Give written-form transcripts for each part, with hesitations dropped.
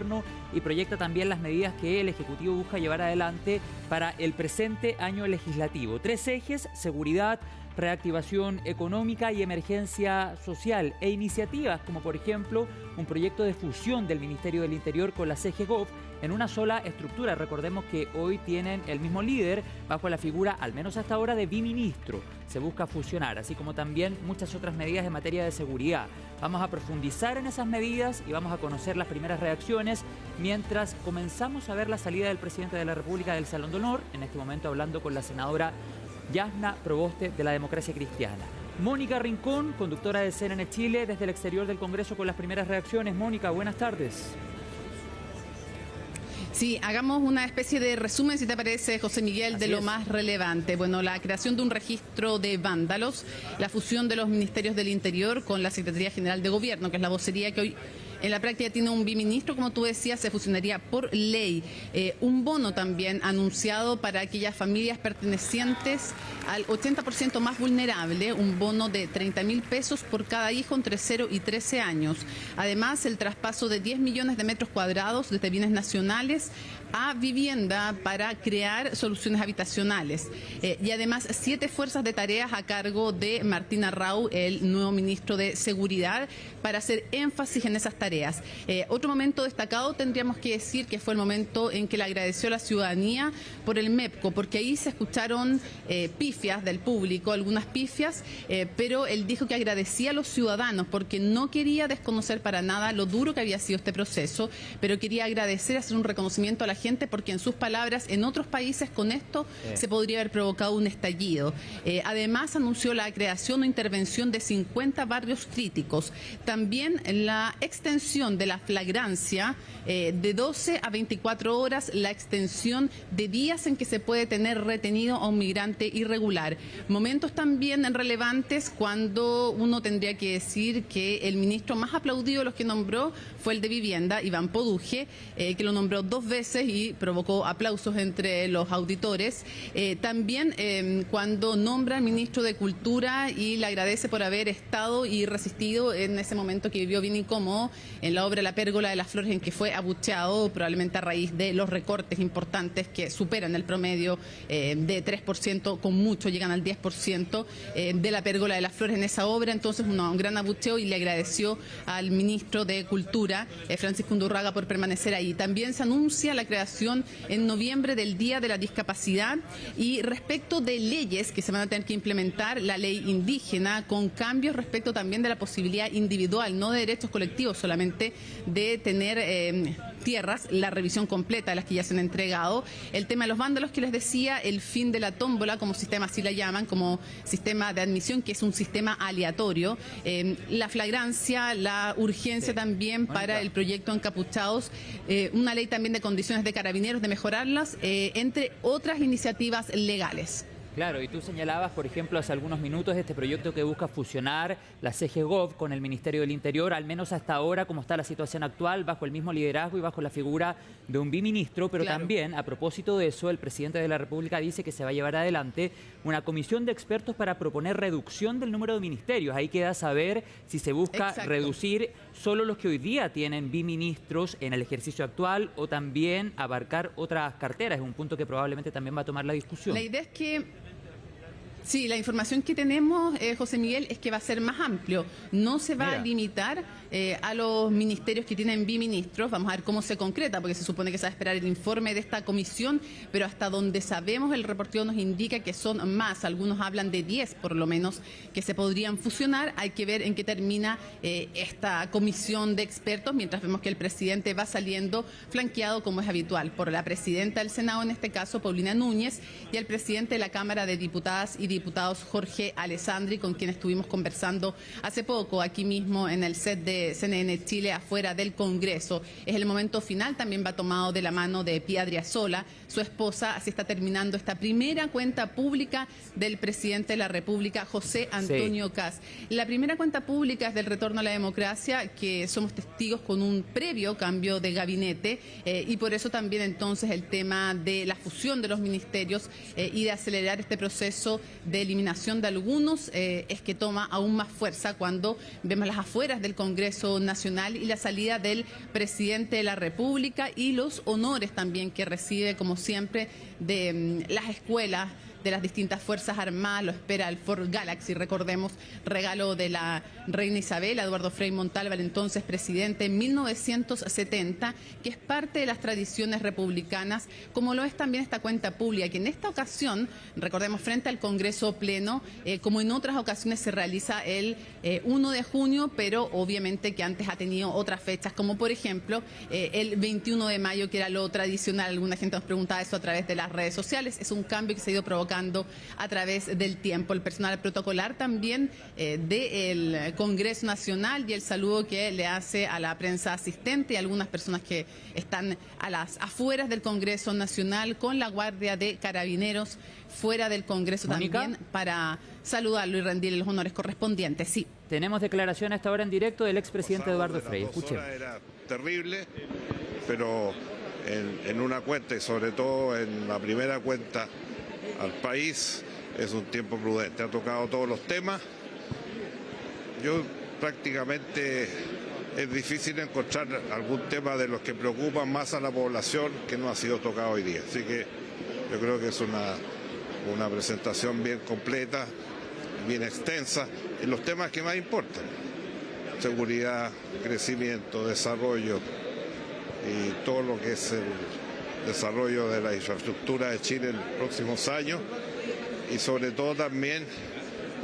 gobierno y proyecta también las medidas que el Ejecutivo busca llevar adelante para el presente año legislativo. 3 ejes: seguridad, reactivación económica y emergencia social, e iniciativas como por ejemplo un proyecto de fusión del Ministerio del Interior con la CGGOV en una sola estructura. Recordemos que hoy tienen el mismo líder bajo la figura, al menos hasta ahora, de biministro. Se busca fusionar, así como también muchas otras medidas en materia de seguridad. Vamos a profundizar en esas medidas y vamos a conocer las primeras reacciones mientras comenzamos a ver la salida del presidente de la República del Salón de Honor, en este momento hablando con la senadora Yasna Proboste de la Democracia Cristiana. Mónica Rincón, conductora de CNN Chile, desde el exterior del Congreso con las primeras reacciones. Mónica, buenas tardes. Sí, hagamos una especie de resumen, si te parece, José Miguel, de lo más relevante. Bueno, la creación de un registro de vándalos, la fusión de los ministerios del Interior con la Secretaría General de Gobierno, que es la vocería que hoy en la práctica tiene un biministro, como tú decías, se fusionaría por ley. Un bono también anunciado para aquellas familias pertenecientes al 80% más vulnerable, un bono de 30.000 pesos por cada hijo entre 0 y 13 años. Además, el traspaso de 10 millones de metros cuadrados desde bienes nacionales a vivienda para crear soluciones habitacionales. Y además 7 fuerzas de tareas a cargo de Martín Arrau, el nuevo ministro de Seguridad, para hacer énfasis en esas tareas. Otro momento destacado tendríamos que decir que fue el momento en que le agradeció a la ciudadanía por el MEPCO, porque ahí se escucharon pifias del público, algunas pifias, pero él dijo que agradecía a los ciudadanos porque no quería desconocer para nada lo duro que había sido este proceso, pero quería agradecer, hacer un reconocimiento a la gente, porque en sus palabras, en otros países con esto se podría haber provocado un estallido. Además, anunció la creación o intervención de 50 barrios críticos. También la extensión de la flagrancia de 12 a 24 horas, la extensión de días en que se puede tener retenido a un migrante irregular. Momentos también relevantes cuando uno tendría que decir que el ministro más aplaudido de los que nombró fue el de Vivienda, Iván Poduje, que lo nombró 2 veces y provocó aplausos entre los auditores. También cuando nombra al ministro de Cultura y le agradece por haber estado y resistido en ese momento que vivió bien incómodo en la obra La Pérgola de las Flores, en que fue abucheado probablemente a raíz de los recortes importantes que superan el promedio de 3%, con mucho llegan al 10% de La Pérgola de las Flores en esa obra. Entonces un gran abucheo, y le agradeció al ministro de Cultura, Francisco Undurraga, por permanecer ahí. También se anuncia la creación en noviembre del Día de la Discapacidad, y respecto de leyes que se van a tener que implementar, la ley indígena, con cambios respecto también de la posibilidad individual, no de derechos colectivos solamente, de tener tierras, la revisión completa de las que ya se han entregado. El tema de los vándalos que les decía, el fin de la tómbola como sistema, así la llaman, como sistema de admisión, que es un sistema aleatorio. La flagrancia, la urgencia también para el proyecto Encapuchados, una ley también de condiciones de carabineros, de mejorarlas, entre otras iniciativas legales. Claro, y tú señalabas, por ejemplo, hace algunos minutos este proyecto que busca fusionar la CGGOV con el Ministerio del Interior, al menos hasta ahora, como está la situación actual, bajo el mismo liderazgo y bajo la figura de un biministro, pero también, a propósito de eso, el presidente de la República dice que se va a llevar adelante una comisión de expertos para proponer reducción del número de ministerios. Ahí queda saber si se busca reducir solo los que hoy día tienen biministros en el ejercicio actual o también abarcar otras carteras. Es un punto que probablemente también va a tomar la discusión. La idea es que sí, la información que tenemos, José Miguel, es que va a ser más amplio. No se va a limitar a los ministerios que tienen biministros. Vamos a ver cómo se concreta, porque se supone que se va a esperar el informe de esta comisión, pero hasta donde sabemos, el reporteo nos indica que son más. Algunos hablan de 10, por lo menos, que se podrían fusionar. Hay que ver en qué termina esta comisión de expertos, mientras vemos que el presidente va saliendo flanqueado, como es habitual, por la presidenta del Senado, en este caso, Paulina Núñez, y el presidente de la Cámara de Diputadas y Diputados, Jorge Alessandri, con quien estuvimos conversando hace poco aquí mismo en el set de CNN Chile, afuera del Congreso. Es el momento final, también va tomado de la mano de Pía Adriasola, su esposa. Así está terminando esta primera cuenta pública del presidente de la República, José Antonio Kast. La primera cuenta pública es del retorno a la democracia, que somos testigos con un previo cambio de gabinete, y por eso también entonces el tema de la fusión de los ministerios y de acelerar este proceso de eliminación de algunos es que toma aún más fuerza cuando vemos las afueras del Congreso Nacional y la salida del presidente de la República y los honores también que recibe, como siempre, de las escuelas de las distintas Fuerzas Armadas. Lo espera el Ford Galaxy, recordemos, regalo de la reina Isabel, Eduardo Frei Montalva, el entonces presidente, en 1970, que es parte de las tradiciones republicanas, como lo es también esta cuenta pública, que en esta ocasión, recordemos, frente al Congreso Pleno, como en otras ocasiones se realiza el 1 de junio, pero obviamente que antes ha tenido otras fechas, como por ejemplo el 21 de mayo, que era lo tradicional. Alguna gente nos preguntaba eso a través de las redes sociales. Es un cambio que se ha ido provocando a través del tiempo. El personal protocolar también del Congreso Nacional y el saludo que le hace a la prensa asistente y a algunas personas que están a las afueras del Congreso Nacional con la Guardia de Carabineros fuera del Congreso. ¿Mónica? También para saludarlo y rendirle los honores correspondientes. Sí. Tenemos declaración a esta hora en directo del expresidente Eduardo Frei. Escuchemos. Era terrible, pero en una cuenta y sobre todo en la primera cuenta al país es un tiempo prudente. Ha tocado todos los temas. Yo prácticamente es difícil encontrar algún tema de los que preocupan más a la población que no ha sido tocado hoy día. Así que yo creo que es una presentación bien completa, bien extensa, en los temas que más importan: seguridad, crecimiento, desarrollo y todo lo que es el desarrollo de la infraestructura de Chile en los próximos años, y sobre todo también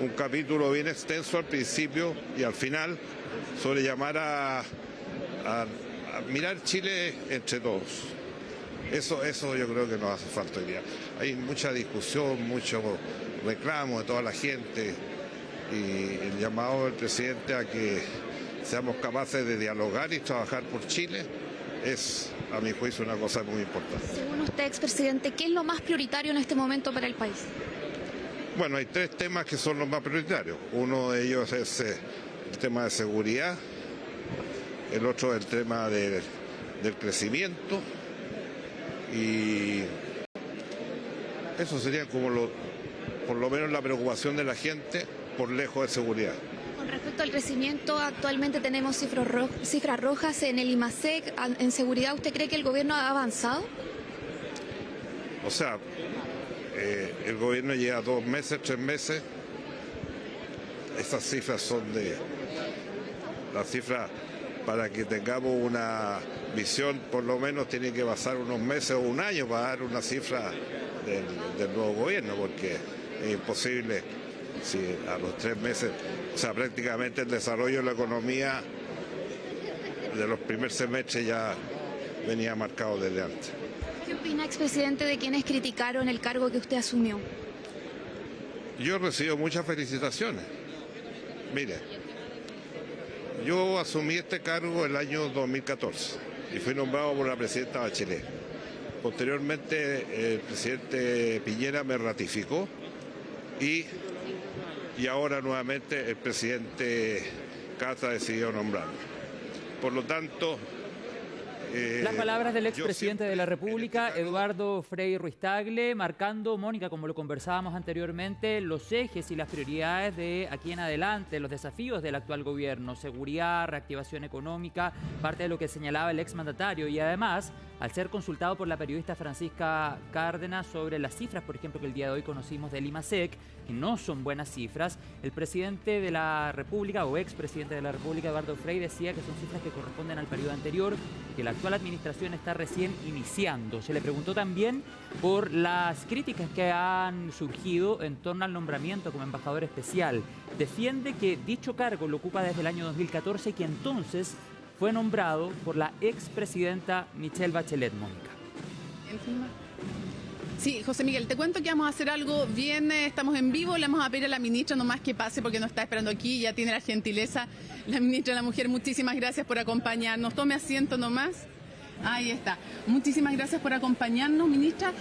un capítulo bien extenso al principio y al final sobre llamar a mirar Chile entre todos. Eso yo creo que nos hace falta hoy día. Hay mucha discusión, mucho reclamo de toda la gente, y el llamado del presidente a que seamos capaces de dialogar y trabajar por Chile es, a mi juicio, una cosa muy importante. Según usted, expresidente, ¿qué es lo más prioritario en este momento para el país? Bueno, hay tres temas que son los más prioritarios. Uno de ellos es el tema de seguridad, el otro es el tema del crecimiento, y eso sería como por lo menos la preocupación de la gente, por lejos de seguridad. Con respecto al crecimiento, actualmente tenemos cifras rojas en el IMASEC. En seguridad, ¿usted cree que el gobierno ha avanzado? O sea, el gobierno lleva 2 meses, 3 meses. Esas cifras son las cifras para que tengamos una visión, por lo menos tiene que pasar unos meses o un año para dar una cifra del nuevo gobierno, porque es imposible si a los 3 meses, o sea, prácticamente el desarrollo de la economía de los primeros semestres ya venía marcado desde antes. ¿Qué opina, expresidente, de quienes criticaron el cargo que usted asumió? Yo recibo muchas felicitaciones. Mire, yo asumí este cargo el año 2014 y fui nombrado por la presidenta Bachelet. Posteriormente el presidente Piñera me ratificó y ahora nuevamente el presidente Casta decidió nombrarme. Por lo tanto, las palabras del expresidente de la República, Eduardo Frei Ruiz-Tagle, marcando, Mónica, como lo conversábamos anteriormente, los ejes y las prioridades de aquí en adelante, los desafíos del actual gobierno: seguridad, reactivación económica, parte de lo que señalaba el exmandatario. Y además, al ser consultado por la periodista Francisca Cárdenas sobre las cifras, por ejemplo, que el día de hoy conocimos del IMASEC, que no son buenas cifras, el presidente de la República, o expresidente de la República, Eduardo Frei, decía que son cifras que corresponden al periodo anterior, que la actual administración está recién iniciando. Se le preguntó también por las críticas que han surgido en torno al nombramiento como embajador especial. Defiende que dicho cargo lo ocupa desde el año 2014 y que entonces fue nombrado por la expresidenta Michelle Bachelet. Mónica. Sí, José Miguel, te cuento que vamos a hacer algo bien, estamos en vivo, le vamos a pedir a la ministra nomás que pase porque nos está esperando aquí, ya tiene la gentileza la ministra de la Mujer. Muchísimas gracias por acompañarnos. Tome asiento nomás. Ahí está. Muchísimas gracias por acompañarnos, ministra.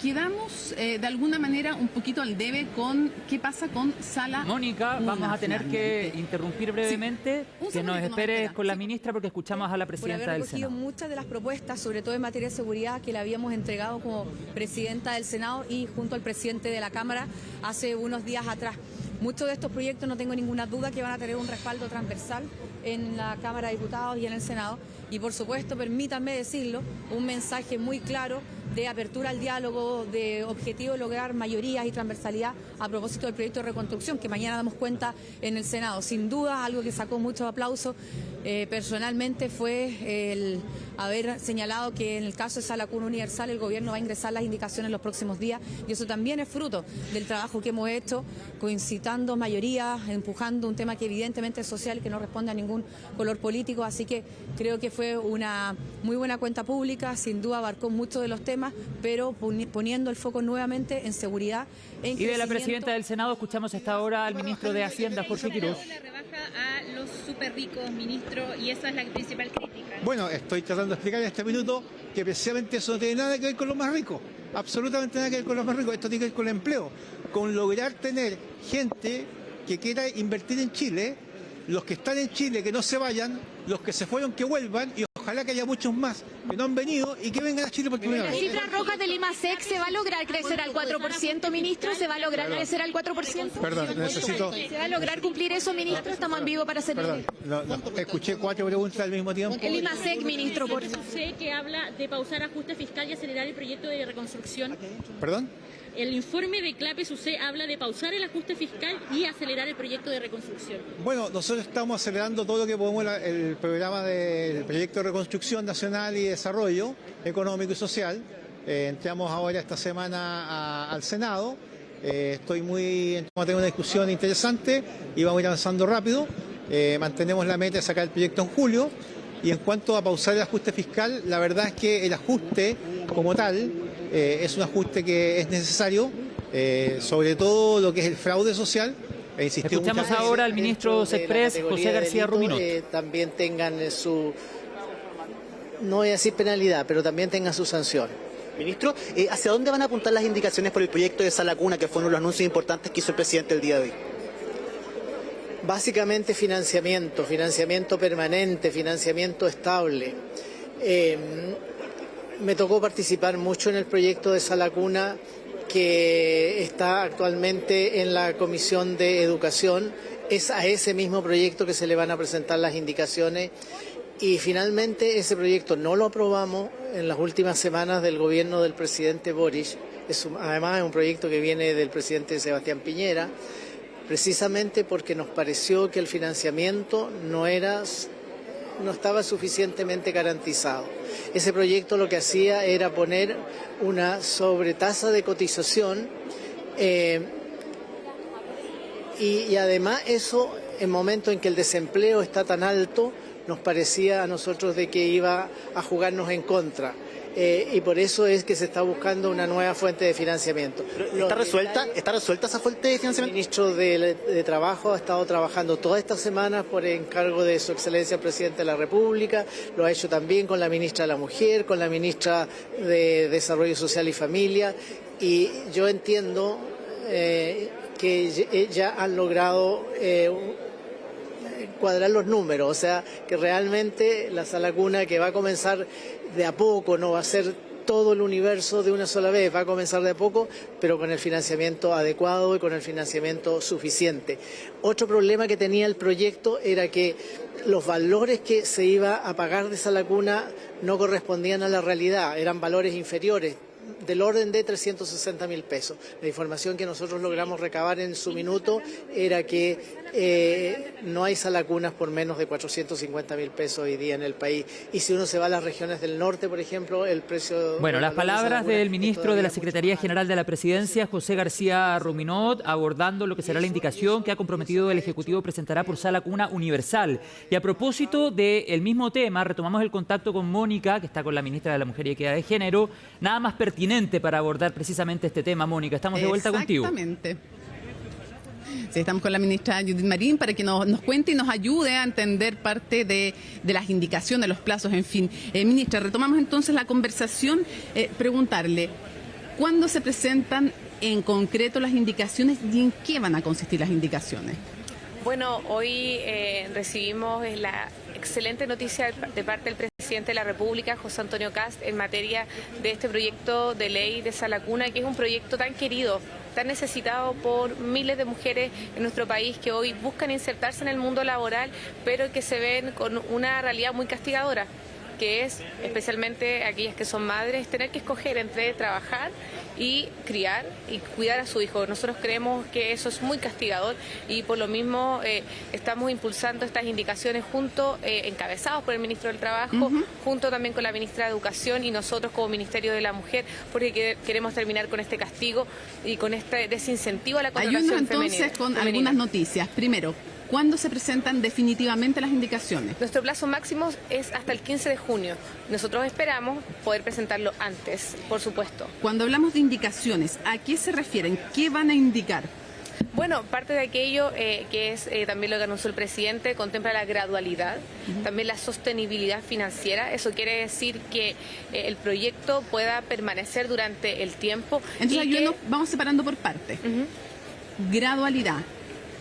Quedamos de alguna manera un poquito al debe con qué pasa con Sala. Mónica, vamos a tener que interrumpir brevemente, Sí. que nos esperes espera. con la ministra porque escuchamos a la Por presidenta haber del recogido Senado. muchas de las propuestas, sobre todo en materia de seguridad, que le habíamos entregado como presidenta del Senado y junto al presidente de la Cámara hace unos días atrás. Muchos de estos proyectos no tengo ninguna duda que van a tener un respaldo transversal en la Cámara de Diputados y en el Senado. Y por supuesto, permítanme decirlo, un mensaje muy claro de apertura al diálogo, de objetivo de lograr mayorías y transversalidad a propósito del proyecto de reconstrucción, que mañana damos cuenta en el Senado. Sin duda, algo que sacó muchos aplausos personalmente fue el haber señalado que en el caso de Sala Cuna Universal el gobierno va a ingresar las indicaciones en los próximos días, y eso también es fruto del trabajo que hemos hecho, coincitando mayorías, empujando un tema que evidentemente es social y que no responde a ningún color político, así que creo que fue una muy buena cuenta pública, sin duda abarcó muchos de los temas, pero poniendo el foco nuevamente en seguridad, en Y de la crecimiento. presidenta del Senado escuchamos hasta ahora al ministro de Hacienda, Jorge Quiroz. La rebaja a los súper ricos, ministro, y esa es la principal crítica. Bueno, estoy tratando de explicar en este minuto que precisamente eso no tiene nada que ver con los más ricos, absolutamente nada que ver con los más ricos, esto tiene que ver con el empleo, con lograr tener gente que quiera invertir en Chile, los que están en Chile que no se vayan, los que se fueron que vuelvan, y ojalá que haya muchos más que no han venido y que vengan a Chile por primera ¿Las vez. cifras rojas del IMASEC se va a lograr crecer al 4%, ministro? ¿Se va a lograr crecer al 4%? Perdón, necesito... ¿Se va a lograr cumplir eso, ministro? Estamos en vivo para hacer. Perdón, no, escuché 4 preguntas al mismo tiempo. El IMASEC, ministro, por Sé que habla de pausar ajuste fiscal y acelerar el proyecto de reconstrucción. ¿Perdón? El informe de Clapes UC habla de pausar el ajuste fiscal y acelerar el proyecto de reconstrucción. Bueno, nosotros estamos acelerando todo lo que podemos, el programa del proyecto de reconstrucción nacional y desarrollo económico y social. Entramos ahora esta semana al Senado. Vamos a tener una discusión interesante y vamos a ir avanzando rápido. Mantenemos la meta de sacar el proyecto en julio. Y en cuanto a pausar el ajuste fiscal, la verdad es que el ajuste como tal es un ajuste que es necesario, sobre todo lo que es el fraude social. Escuchamos ahora al ministro Sexpress, José García Ruminot. También tengan su, no voy a decir penalidad, pero también tengan su sanción. Ministro, ¿hacia dónde van a apuntar las indicaciones por el proyecto de Sala Cuna, que fueron los anuncios importantes que hizo el presidente el día de hoy? Básicamente financiamiento permanente, financiamiento estable. Me tocó participar mucho en el proyecto de Sala Cuna, que está actualmente en la Comisión de Educación. Es a ese mismo proyecto que se le van a presentar las indicaciones, y finalmente ese proyecto no lo aprobamos en las últimas semanas del gobierno del presidente Boric. Además es un proyecto que viene del presidente Sebastián Piñera, precisamente porque nos pareció que el financiamiento no estaba suficientemente garantizado. Ese proyecto lo que hacía era poner una sobretasa de cotización y además eso, en momentos en que el desempleo está tan alto, nos parecía a nosotros de que iba a jugarnos en contra. Y por eso es que se está buscando una nueva fuente de financiamiento. ¿Está resuelta esa fuente de financiamiento? El ministro de Trabajo ha estado trabajando todas estas semanas por encargo de su excelencia el presidente de la República, lo ha hecho también con la ministra de la Mujer, con la ministra de Desarrollo Social y Familia, y yo entiendo que ya han logrado cuadrar los números, o sea que realmente la Sala Cuna, que va a comenzar de a poco, no va a ser todo el universo de una sola vez, va a comenzar de a poco, pero con el financiamiento adecuado y con el financiamiento suficiente. Otro problema que tenía el proyecto era que los valores que se iba a pagar de Sala Cuna no correspondían a la realidad, eran valores inferiores, del orden de 360.000 pesos. La información que nosotros logramos recabar en su minuto era que no hay salacunas por menos de 450.000 pesos hoy día en el país. Y si uno se va a las regiones del norte, por ejemplo, el precio... Bueno, las palabras del ministro de la Secretaría General de la Presidencia, José García Ruminot, abordando lo que será la indicación que ha comprometido el Ejecutivo presentará por Sala Cuna Universal. Y a propósito del mismo tema, retomamos el contacto con Mónica, que está con la ministra de la Mujer y Equidad de Género. Nada más pertinente para abordar precisamente este tema, Mónica. Estamos de vuelta contigo. Exactamente. Sí, estamos con la ministra Judith Marín para que nos cuente y nos ayude a entender parte de las indicaciones, los plazos, en fin. Ministra, retomamos entonces la conversación. Preguntarle, ¿cuándo se presentan en concreto las indicaciones y en qué van a consistir las indicaciones? Bueno, hoy recibimos la excelente noticia de parte del presidente de la República, José Antonio Kast, en materia de este proyecto de ley de Sala Cuna, que es un proyecto tan querido, tan necesitado por miles de mujeres en nuestro país que hoy buscan insertarse en el mundo laboral, pero que se ven con una realidad muy castigadora, que es, especialmente aquellas que son madres, tener que escoger entre trabajar y criar y cuidar a su hijo. Nosotros creemos que eso es muy castigador y por lo mismo estamos impulsando estas indicaciones encabezados por el ministro del Trabajo, junto también con la ministra de Educación y nosotros como Ministerio de la Mujer, porque queremos terminar con este castigo y con este desincentivo a la contratación femenina. Entonces con algunas noticias. Primero, ¿cuándo se presentan definitivamente las indicaciones? Nuestro plazo máximo es hasta el 15 de junio. Nosotros esperamos poder presentarlo antes, por supuesto. Cuando hablamos de indicaciones, ¿a qué se refieren? ¿Qué van a indicar? Bueno, parte de aquello que es también lo que anunció el presidente, contempla la gradualidad, también la sostenibilidad financiera. Eso quiere decir que el proyecto pueda permanecer durante el tiempo. Entonces, vamos separando por partes. Gradualidad,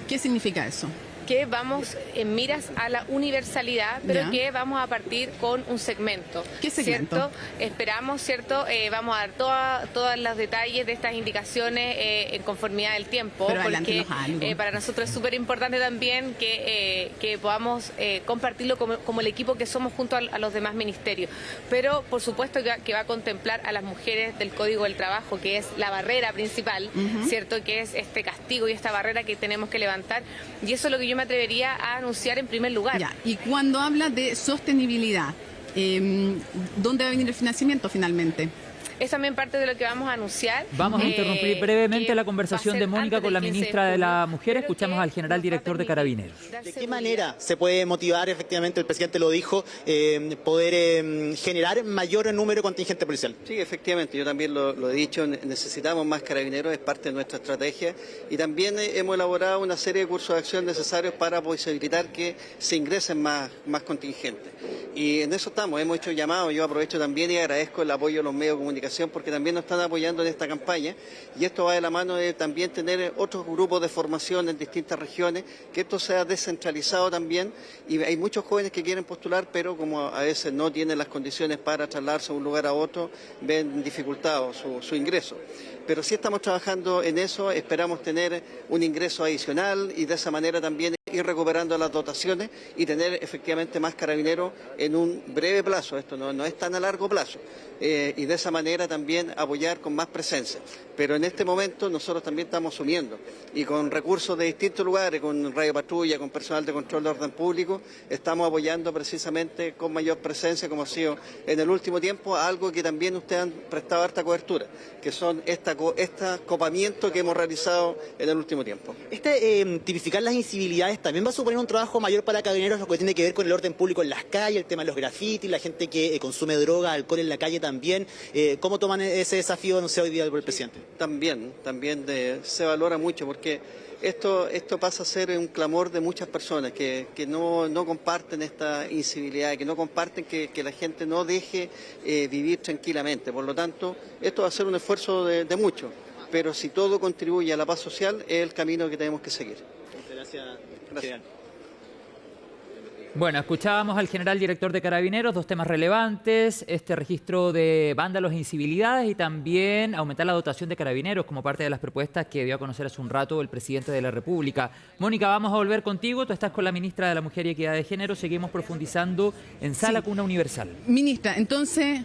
¿qué significa eso? Que vamos en miras a la universalidad, pero que vamos a partir con un segmento. ¿Qué segmento? ¿Cierto? Esperamos, ¿cierto? Vamos a dar todos los detalles de estas indicaciones en conformidad del tiempo, pero porque para nosotros es súper importante también que podamos compartirlo como el equipo que somos junto a los demás ministerios. Pero, por supuesto, que va a contemplar a las mujeres del Código del Trabajo, que es la barrera principal, ¿cierto? Que es este castigo y esta barrera que tenemos que levantar. Y eso es lo que yo me atrevería a anunciar en primer lugar. Ya. Y cuando habla de sostenibilidad, ¿dónde va a venir el financiamiento finalmente? Es también parte de lo que vamos a anunciar. Vamos a interrumpir brevemente la conversación de Mónica con la ministra de la Mujer. Escuchamos al general director de Carabineros. ¿De qué manera se puede motivar, efectivamente, el presidente lo dijo, poder generar mayor número de contingente policial? Sí, efectivamente, yo también lo he dicho, necesitamos más carabineros, es parte de nuestra estrategia y también hemos elaborado una serie de cursos de acción necesarios para posibilitar que se ingresen más contingentes. Y en eso estamos, hemos hecho llamados, yo aprovecho también y agradezco el apoyo de los medios de comunicación porque también nos están apoyando en esta campaña y esto va de la mano de también tener otros grupos de formación en distintas regiones, que esto sea descentralizado también y hay muchos jóvenes que quieren postular pero como a veces no tienen las condiciones para trasladarse de un lugar a otro, ven dificultado su ingreso. Pero sí estamos trabajando en eso, esperamos tener un ingreso adicional y de esa manera también ir recuperando las dotaciones y tener efectivamente más carabineros en un breve plazo, esto no es tan a largo plazo, y de esa manera también apoyar con más presencia. Pero en este momento nosotros también estamos sumiendo y con recursos de distintos lugares, con radio patrulla, con personal de control de orden público, estamos apoyando precisamente con mayor presencia, como ha sido en el último tiempo, algo que también ustedes han prestado harta cobertura, que son este copamiento que hemos realizado en el último tiempo. Tipificar las incivilidades también va a suponer un trabajo mayor para Carabineros, lo que tiene que ver con el orden público en las calles, el tema de los grafitis, la gente que consume droga, alcohol en la calle también. ¿Cómo toman ese desafío anunciado hoy día por el presidente? También se valora mucho porque esto pasa a ser un clamor de muchas personas que no comparten esta incivilidad, que no comparten que la gente no deje vivir tranquilamente. Por lo tanto, esto va a ser un esfuerzo de muchos, pero si todo contribuye a la paz social es el camino que tenemos que seguir. Gracias. Bueno, escuchábamos al general director de Carabineros, dos temas relevantes, este registro de vándalos e incivilidades y también aumentar la dotación de carabineros como parte de las propuestas que dio a conocer hace un rato el presidente de la República. Mónica, vamos a volver contigo, tú estás con la ministra de la Mujer y Equidad de Género, seguimos profundizando en Sala Cuna Universal. Ministra, entonces,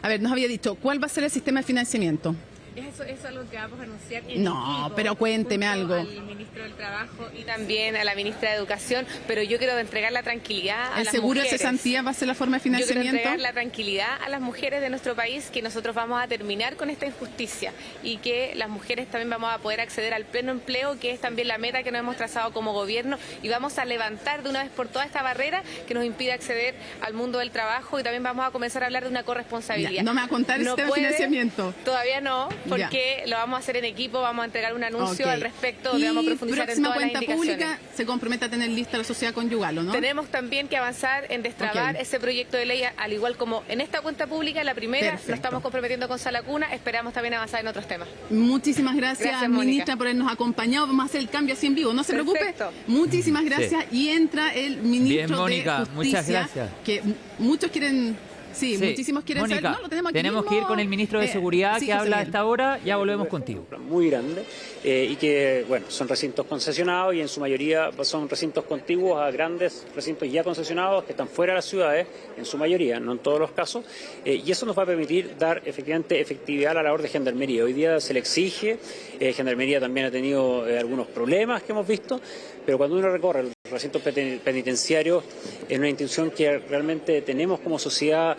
a ver, nos había dicho, ¿cuál va a ser el sistema de financiamiento? Eso es algo que vamos a anunciar. No, pero cuénteme algo. Al ministro del Trabajo y también a la ministra de Educación, pero yo quiero entregar la tranquilidad a las mujeres. ¿El seguro de cesantía va a ser la forma de financiamiento? Yo quiero entregar la tranquilidad a las mujeres de nuestro país que nosotros vamos a terminar con esta injusticia y que las mujeres también vamos a poder acceder al pleno empleo, que es también la meta que nos hemos trazado como gobierno y vamos a levantar de una vez por todas esta barrera que nos impide acceder al mundo del trabajo y también vamos a comenzar a hablar de una corresponsabilidad. Ya, no me va a contar el sistema de financiamiento. Todavía no, porque lo vamos a hacer en equipo, vamos a entregar un anuncio al respecto, donde vamos a profundizar en todas las indicaciones. Pública se compromete a tener lista la sociedad conyugal, ¿o no? Tenemos también que avanzar en destrabar ese proyecto de ley, al igual como en esta cuenta pública, la primera, lo estamos comprometiendo con Sala Cuna, esperamos también avanzar en otros temas. Muchísimas gracias, ministra, por habernos acompañado. Vamos a hacer el cambio así en vivo, no se preocupe. Muchísimas gracias. Y entra el ministro Mónica, de Justicia, muchas gracias. Que muchos quieren... Sí, muchísimos quieren Mónica, saber. No, lo tenemos aquí tenemos mismo. Que ir con el ministro de Seguridad que habla a esta hora. Ya volvemos contigo. Muy grande y que, bueno, son recintos concesionados y en su mayoría son recintos contiguos a grandes recintos ya concesionados que están fuera de las ciudades, en su mayoría, no en todos los casos, y eso nos va a permitir dar efectividad a la labor de Gendarmería. Hoy día se le exige, Gendarmería también ha tenido algunos problemas que hemos visto, pero cuando uno recorre el recinto penitenciario es una institución que realmente tenemos como sociedad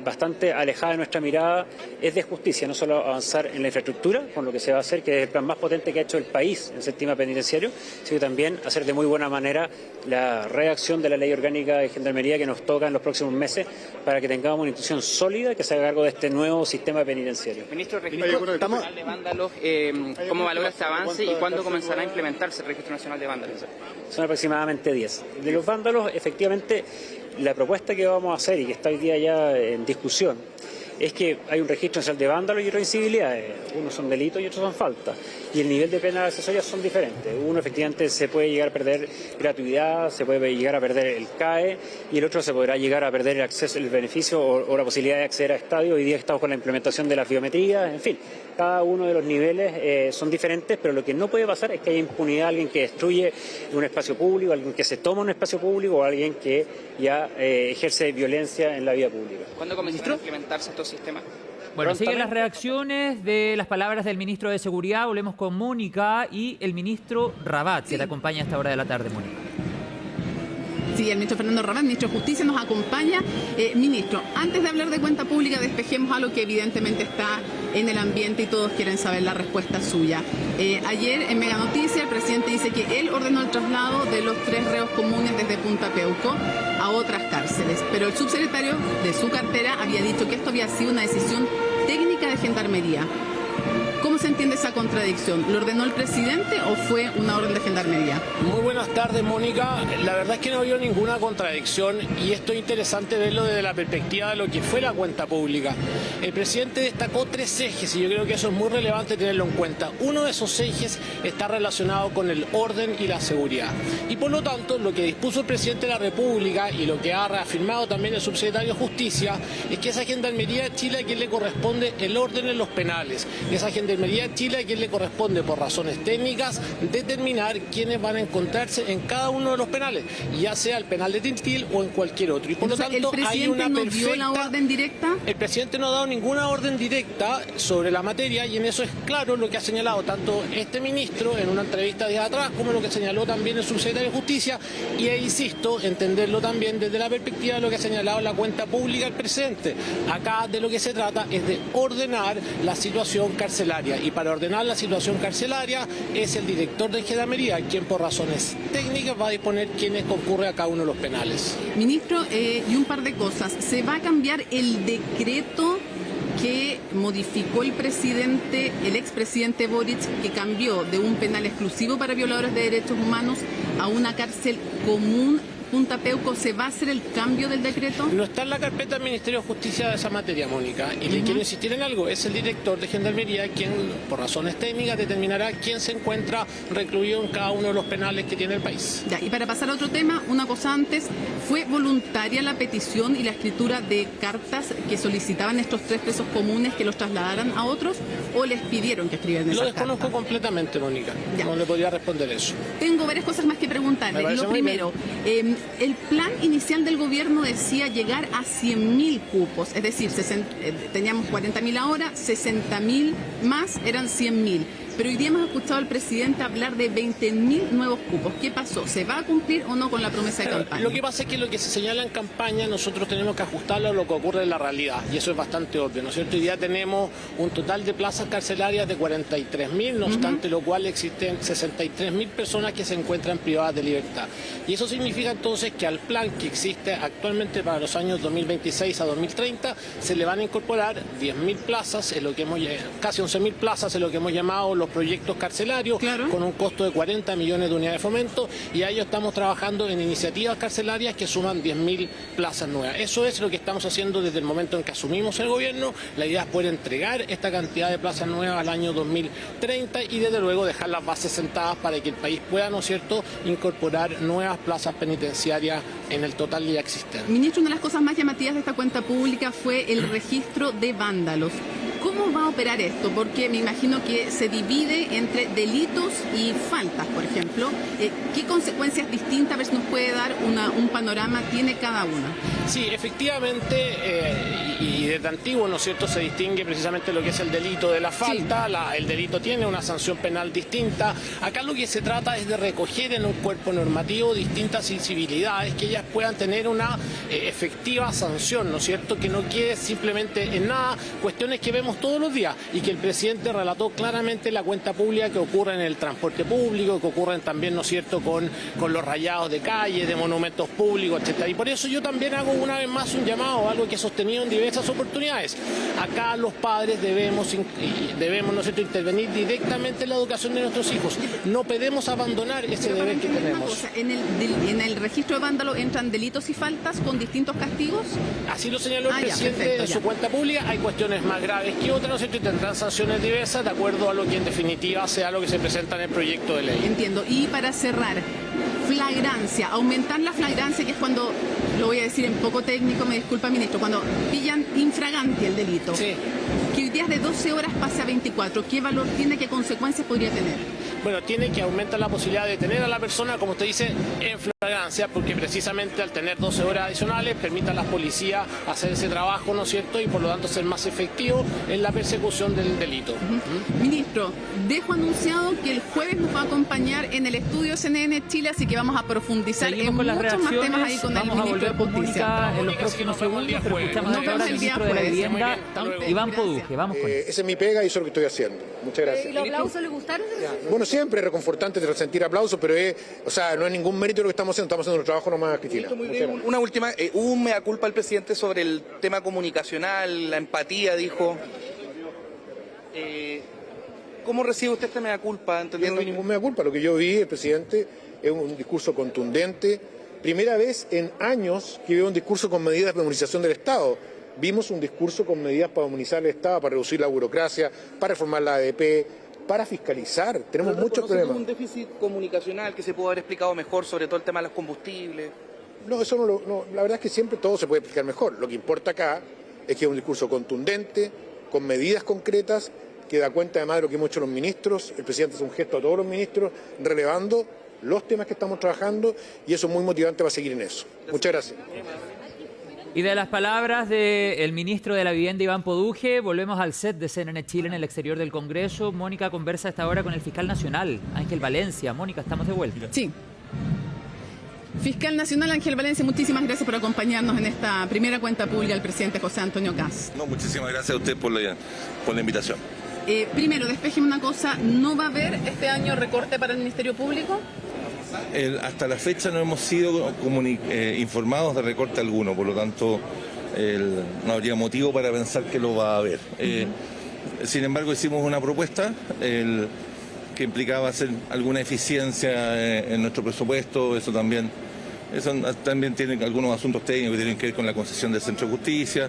bastante alejada de nuestra mirada, es de justicia, no solo avanzar en la infraestructura, con lo que se va a hacer, que es el plan más potente que ha hecho el país en el sistema penitenciario, sino también hacer de muy buena manera la redacción de la ley orgánica de Gendarmería que nos toca en los próximos meses para que tengamos una institución sólida que se haga cargo de este nuevo sistema penitenciario. Ministro, el Registro Nacional de Vándalos, ¿cómo valora este avance y cuándo comenzará a implementarse el Registro Nacional de Vándalos? Son aproximadamente 10. De los vándalos, efectivamente, la propuesta que vamos a hacer y que está hoy día ya en discusión es que hay un registro nacional de vándalos y otro de incivilidades. Unos son delitos y otros son faltas. Y el nivel de pena accesorias son diferentes. Uno efectivamente se puede llegar a perder gratuidad, se puede llegar a perder el CAE y el otro se podrá llegar a perder el acceso, el beneficio o la posibilidad de acceder a estadios. Hoy día estamos con la implementación de las biometrías, en fin. Cada uno de los niveles son diferentes, pero lo que no puede pasar es que haya impunidad a alguien que destruye un espacio público, alguien que se toma un espacio público o alguien que ya ejerce violencia en la vía pública. ¿Cuándo comenzarán a implementarse estos sistemas? Bueno, siguen las reacciones de las palabras del ministro de Seguridad. Volvemos con Mónica y el ministro Rabat, que te acompaña a esta hora de la tarde, Mónica. Sí, el ministro Fernando Rabat, ministro de Justicia, nos acompaña. Ministro, antes de hablar de cuenta pública, despejemos algo que evidentemente está en el ambiente y todos quieren saber la respuesta suya. Ayer en Mega Noticia el presidente dice que él ordenó el traslado de los 3 reos comunes desde Punta Peuco a otras cárceles, pero el subsecretario de su cartera había dicho que esto había sido una decisión técnica de Gendarmería. ¿Cómo se entiende esa contradicción? ¿Lo ordenó el presidente o fue una orden de Gendarmería? Muy buenas tardes, Mónica. La verdad es que no veo ninguna contradicción y esto es interesante verlo desde la perspectiva de lo que fue la cuenta pública. El presidente destacó 3 ejes y yo creo que eso es muy relevante tenerlo en cuenta. Uno de esos ejes está relacionado con el orden y la seguridad. Y por lo tanto, lo que dispuso el presidente de la República y lo que ha reafirmado también el subsecretario de Justicia es que esa Gendarmería de Chile a quien le corresponde el orden en los penales. Esa Gendarmería de Chile a quien le corresponde por razones técnicas determinar quiénes van a encontrarse en cada uno de los penales, ya sea el penal de Tintil o en cualquier otro. Y por lo tanto hay una ¿El presidente no dio la orden directa? El presidente no ha dado ninguna orden directa sobre la materia y en eso es claro lo que ha señalado tanto este ministro en una entrevista de atrás como lo que señaló también el subsecretario de Justicia y insisto, entenderlo también desde la perspectiva de lo que ha señalado la cuenta pública el presidente. Acá de lo que se trata es de ordenar la situación carcelaria y para ordenar la situación carcelaria es el director de Gendarmería quien por razones técnicas va a disponer quiénes concurre a cada uno de los penales. Ministro, y un par de cosas. ¿Se va a cambiar el decreto que modificó el presidente, el expresidente Boric, que cambió de un penal exclusivo para violadores de derechos humanos a una cárcel común? Punta Peuco, ¿se va a hacer el cambio del decreto? No está en la carpeta del Ministerio de Justicia de esa materia, Mónica. Y le quiero insistir en algo, es el director de Gendarmería quien, por razones técnicas, determinará quién se encuentra recluido en cada uno de los penales que tiene el país. Ya, y para pasar a otro tema, una cosa antes, ¿fue voluntaria la petición y la escritura de cartas que solicitaban estos 3 presos comunes que los trasladaran a otros o les pidieron que escribieran esas cartas? Lo desconozco completamente, Mónica. Ya. No le podría responder eso. Tengo varias cosas más que preguntarle. Lo primero, el plan inicial del gobierno decía llegar a 100.000 cupos, es decir, teníamos 40.000 ahora, 60.000 más eran 100.000. Pero hoy día hemos escuchado al presidente hablar de 20.000 nuevos cupos. ¿Qué pasó? ¿Se va a cumplir o no con la promesa de campaña? Lo que pasa es que lo que se señala en campaña nosotros tenemos que ajustarlo a lo que ocurre en la realidad, y eso es bastante obvio, ¿no es cierto? Hoy día tenemos un total de plazas carcelarias de 43.000, no obstante lo cual existen 63.000 personas que se encuentran privadas de libertad. Y eso significa entonces que al plan que existe actualmente para los años 2026 a 2030 se le van a incorporar 10.000 plazas, en lo que casi 11.000 plazas en lo que hemos llamado los proyectos carcelarios, con un costo de 40 millones de unidades de fomento, y a ello estamos trabajando en iniciativas carcelarias que suman 10.000 plazas nuevas. Eso es lo que estamos haciendo desde el momento en que asumimos el gobierno. La idea es poder entregar esta cantidad de plazas nuevas al año 2030 y desde luego dejar las bases sentadas para que el país pueda, ¿no es cierto?, incorporar nuevas plazas penitenciarias en el total ya existente. Ministro, una de las cosas más llamativas de esta cuenta pública fue el registro de vándalos. ¿Cómo va a operar esto? Porque me imagino que se divide entre delitos y faltas, por ejemplo. ¿Qué consecuencias distintas, a ver si nos puede dar un panorama, tiene cada una? Sí, efectivamente, y desde antiguo, ¿no es cierto?, se distingue precisamente lo que es el delito de la falta. Sí. El delito tiene una sanción penal distinta. Acá lo que se trata es de recoger en un cuerpo normativo distintas sensibilidades, que ellas puedan tener una efectiva sanción, ¿no es cierto?, que no quede simplemente en nada, cuestiones que vemos todos los días y que el presidente relató claramente en la cuenta pública, que ocurren en el transporte público, que ocurren también, ¿no es cierto?, con los rayados de calles, de monumentos públicos, etcétera. Y por eso yo también hago una vez más un llamado, algo que he sostenido en diversas oportunidades. Acá los padres debemos, ¿no es cierto?, intervenir directamente en la educación de nuestros hijos. No podemos abandonar ese deber que tenemos. ¿En el registro de vándalos entran delitos y faltas con distintos castigos? Así lo señaló el presidente en su cuenta pública. Hay cuestiones más graves que otras, ¿no es cierto?, y tendrán sanciones diversas de acuerdo a lo que en definitiva sea lo que se presenta en el proyecto de ley. Entiendo. Y para cerrar, flagrancia, aumentar la flagrancia, que es cuando, lo voy a decir en poco técnico, me disculpa, ministro, cuando pillan infraganti el delito. Sí. Que hoy día de 12 horas pase a 24, ¿qué valor tiene, qué consecuencias podría tener? Bueno, tiene que aumentar la posibilidad de detener a la persona, como usted dice, en flagrancia, porque precisamente al tener 12 horas adicionales permite a la policía hacer ese trabajo, ¿no es cierto?, y por lo tanto ser más efectivo en la persecución del delito. Ministro, dejo anunciado que el jueves nos va a acompañar en el estudio CNN Chile, así que vamos a profundizar en muchos más temas ahí con el ministro de Justicia. En los próximos segundos, pero escuchamos ahora al ministro de la Vivienda, Iván Poduje. Vamos con él. Esa es mi pega y eso es lo que estoy haciendo. Muchas gracias. ¿Y los aplausos le gustaron? Bueno, siempre es reconfortante sentir aplausos, pero no es ningún mérito lo que estamos haciendo nuestro trabajo nomás, Cristina. Una última, hubo un mea culpa al presidente sobre el tema comunicacional, la empatía, dijo. ¿Cómo recibe usted este mea culpa? No hay ningún mea culpa, lo que yo vi, el presidente, es un discurso contundente. Primera vez en años que veo un discurso con medidas de armonización del Estado. Vimos un discurso con medidas para armonizar el Estado, para reducir la burocracia, para reformar la ADP, para fiscalizar. Tenemos muchos problemas. ¿Un déficit comunicacional que se pudo haber explicado mejor, sobre todo el tema de los combustibles? No, eso no, la verdad es que siempre todo se puede explicar mejor. Lo que importa acá es que es un discurso contundente, con medidas concretas, que da cuenta además de lo que hemos hecho los ministros. El presidente hace un gesto a todos los ministros, relevando los temas que estamos trabajando, y eso es muy motivante para seguir en eso. Muchas gracias. Y de las palabras del ministro de la Vivienda, Iván Poduje, volvemos al set de CNN Chile en el exterior del Congreso. Mónica conversa a esta hora con el fiscal nacional, Ángel Valencia. Mónica, estamos de vuelta. Sí. Fiscal nacional Ángel Valencia, muchísimas gracias por acompañarnos en esta primera cuenta pública del presidente José Antonio Kast. No, muchísimas gracias a usted por la invitación. Primero, despéjeme una cosa, ¿no va a haber este año recorte para el Ministerio Público? Hasta la fecha no hemos sido informados de recorte alguno, por lo tanto no habría motivo para pensar que lo va a haber. Sin embargo, hicimos una propuesta que implicaba hacer alguna eficiencia en nuestro presupuesto. Eso también tiene algunos asuntos técnicos que tienen que ver con la concesión del Centro de Justicia,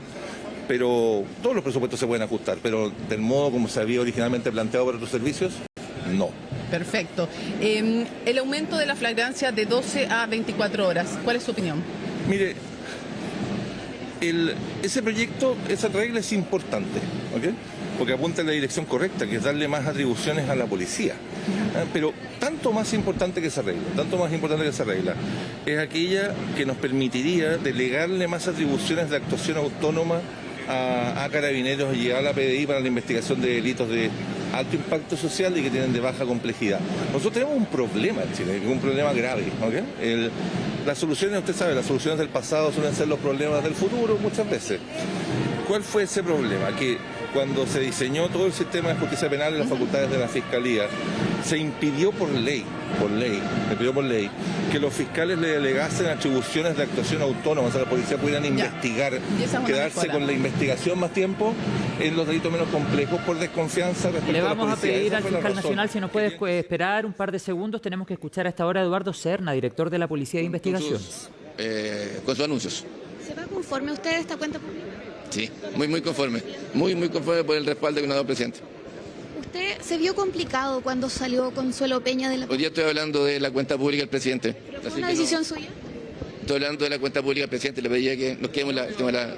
pero todos los presupuestos se pueden ajustar, pero del modo como se había originalmente planteado para otros servicios, no. Perfecto. El aumento de la flagrancia de 12 a 24 horas, ¿cuál es su opinión? Mire, ese proyecto, esa regla es importante, ¿ok? Porque apunta en la dirección correcta, que es darle más atribuciones a la policía. Pero tanto más importante que esa regla, es aquella que nos permitiría delegarle más atribuciones de actuación autónoma a Carabineros y a la PDI para la investigación de delitos de alto impacto social y que tienen de baja complejidad. Nosotros tenemos un problema en Chile, un problema grave, ¿okay? Las soluciones, usted sabe, las soluciones del pasado suelen ser los problemas del futuro muchas veces. ¿Cuál fue ese problema? Que cuando se diseñó todo el sistema de justicia penal en las facultades de la Fiscalía, se impidió por ley, que los fiscales le delegasen atribuciones de actuación autónoma, o sea, la policía pudieran investigar, quedarse con la investigación más tiempo en los delitos menos complejos por desconfianza respecto Le a la vamos policía. a pedir al fiscal nacional si nos puede esperar un par de segundos. Tenemos que escuchar a esta hora a Eduardo Serna, director de la Policía de Investigaciones. Con sus anuncios. ¿Se va conforme usted a esta cuenta pública? Sí, muy conforme. Muy conforme por el respaldo que nos ha dado el presidente. ¿Usted se vio complicado cuando salió Consuelo Peña de la... Hoy día estoy hablando de la cuenta pública del presidente. ¿Pero fue una decisión suya? Estoy hablando de la cuenta pública del presidente. Le pedía que nos quedemos el tema de la...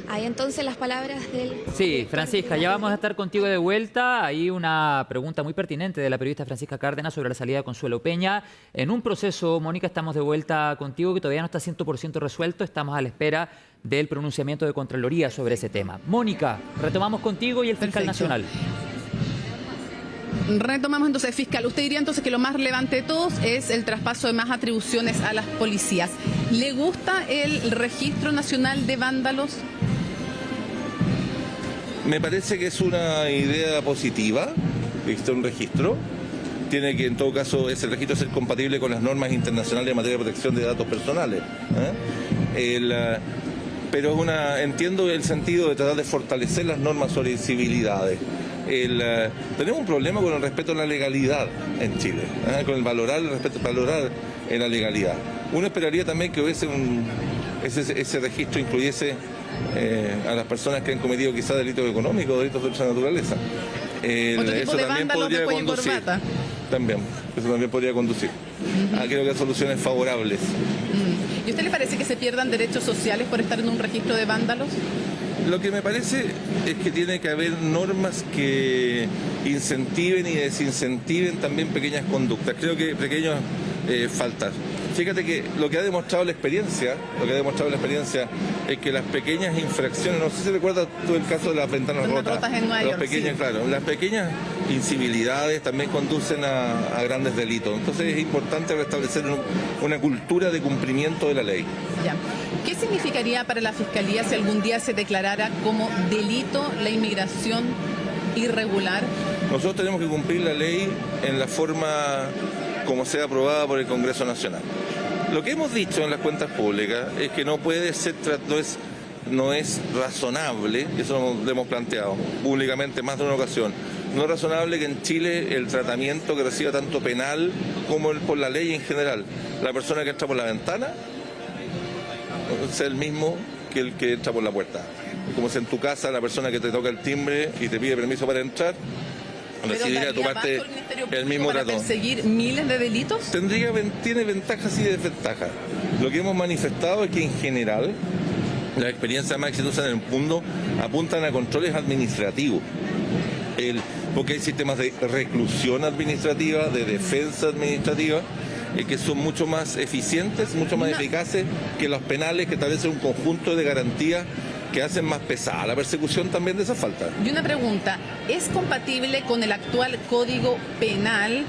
Ahí entonces las palabras del... Sí, Francisca, ya vamos a estar contigo de vuelta. Hay una pregunta muy pertinente de la periodista Francisca Cárdenas sobre la salida de Consuelo Peña. En un proceso, Mónica, estamos de vuelta contigo que todavía no está 100% resuelto. Estamos a la espera del pronunciamiento de Contraloría sobre ese tema. Mónica, retomamos contigo y el fiscal nacional. Retomamos entonces, fiscal. Usted diría entonces que lo más relevante de todos es el traspaso de más atribuciones a las policías. ¿Le gusta el Registro Nacional de Vándalos? Me parece que es una idea positiva, existe un registro. Tiene que, en todo caso, ese registro ser compatible con las normas internacionales en materia de protección de datos personales. Pero entiendo el sentido de tratar de fortalecer las normas sobre incivilidades. Tenemos un problema con el respeto a la legalidad en Chile, con el valorar en la legalidad. Uno esperaría también que hubiese ese registro incluyese a las personas que han cometido quizás delitos económicos, delitos de esa naturaleza. Eso también podría conducir. Eso también podría conducir a creo que soluciones favorables. ¿Y a usted le parece que se pierdan derechos sociales por estar en un registro de vándalos? Lo que me parece es que tiene que haber normas que incentiven y desincentiven también pequeñas conductas. Creo que pequeñas faltas. Fíjate que lo que ha demostrado la experiencia es que las pequeñas infracciones, no sé si recuerdas tú el caso de las ventanas rotas en Nueva York, claro, las pequeñas incivilidades también conducen a grandes delitos. Entonces es importante restablecer una cultura de cumplimiento de la ley. Ya. ¿Qué significaría para la Fiscalía si algún día se declarara como delito la inmigración irregular? Nosotros tenemos que cumplir la ley en la forma como sea aprobada por el Congreso Nacional. Lo que hemos dicho en las cuentas públicas es que no es razonable, y eso lo hemos planteado públicamente más de una ocasión, no es razonable que en Chile el tratamiento que reciba tanto penal como por la ley en general, la persona que entra por la ventana sea el mismo que el que entra por la puerta. Como si en tu casa la persona que te toca el timbre y te pide permiso para entrar decidiera a tu parte el mismo trato. ¿Perseguir miles de delitos? Tiene ventajas y desventajas. Lo que hemos manifestado es que en general las experiencias más exitosas en el mundo apuntan a controles administrativos. Porque hay sistemas de reclusión administrativa, de defensa administrativa, que son mucho más eficientes, mucho más eficaces que los penales, que establecen un conjunto de garantías que hacen más pesada la persecución también de esas faltas. Y una pregunta, ¿es compatible con el actual Código Penal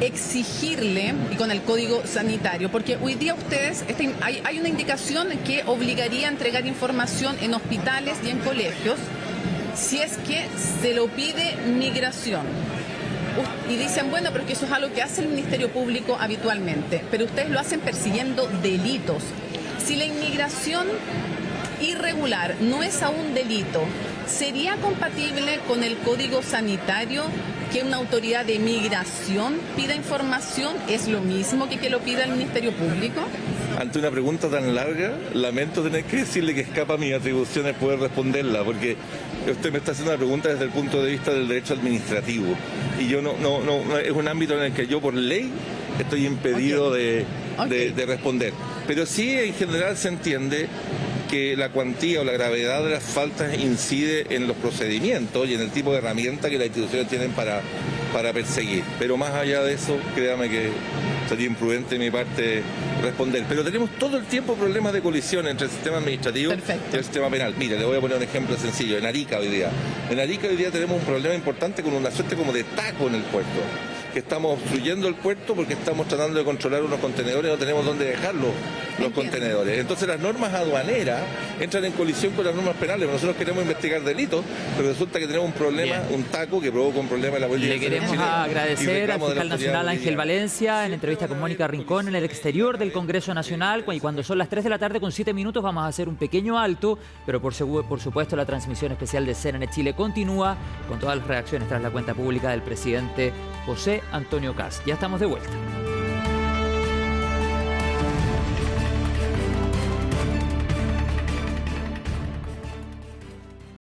exigirle, y con el Código Sanitario? Porque hoy día ustedes, hay una indicación que obligaría a entregar información en hospitales y en colegios si es que se lo pide migración. Y dicen, bueno, pero que eso es algo que hace el Ministerio Público habitualmente, pero ustedes lo hacen persiguiendo delitos. Si la inmigración irregular no es aún delito, ¿sería compatible con el Código Sanitario que una autoridad de migración pida información? ¿Es lo mismo que lo pida el Ministerio Público? Ante una pregunta tan larga, lamento tener que decirle que escapa a mis atribuciones poder responderla, porque usted me está haciendo una pregunta desde el punto de vista del derecho administrativo, y yo no es un ámbito en el que yo por ley estoy impedido de responder. Pero sí, en general se entiende que la cuantía o la gravedad de las faltas incide en los procedimientos y en el tipo de herramienta que las instituciones tienen para perseguir. Pero más allá de eso, créame que sería imprudente de mi parte responder. Pero tenemos todo el tiempo problemas de colisión entre el sistema administrativo y el sistema penal. Mire, le voy a poner un ejemplo sencillo. En Arica hoy día tenemos un problema importante con una suerte como de taco en el puerto, que estamos obstruyendo el puerto porque estamos tratando de controlar unos contenedores y no tenemos dónde dejarlos los contenedores. Entonces las normas aduaneras entran en colisión con las normas penales. Nosotros queremos investigar delitos, pero resulta que tenemos un problema, un taco que provoca un problema en la política. Le queremos agradecer al fiscal nacional Ángel Valencia en entrevista con Mónica Rincón en el exterior del Congreso Nacional, y cuando son las 3 de la tarde con 7 minutos vamos a hacer un pequeño alto, pero por supuesto la transmisión especial de CNN Chile continúa con todas las reacciones tras la cuenta pública del presidente José Antonio Kast. Ya estamos de vuelta.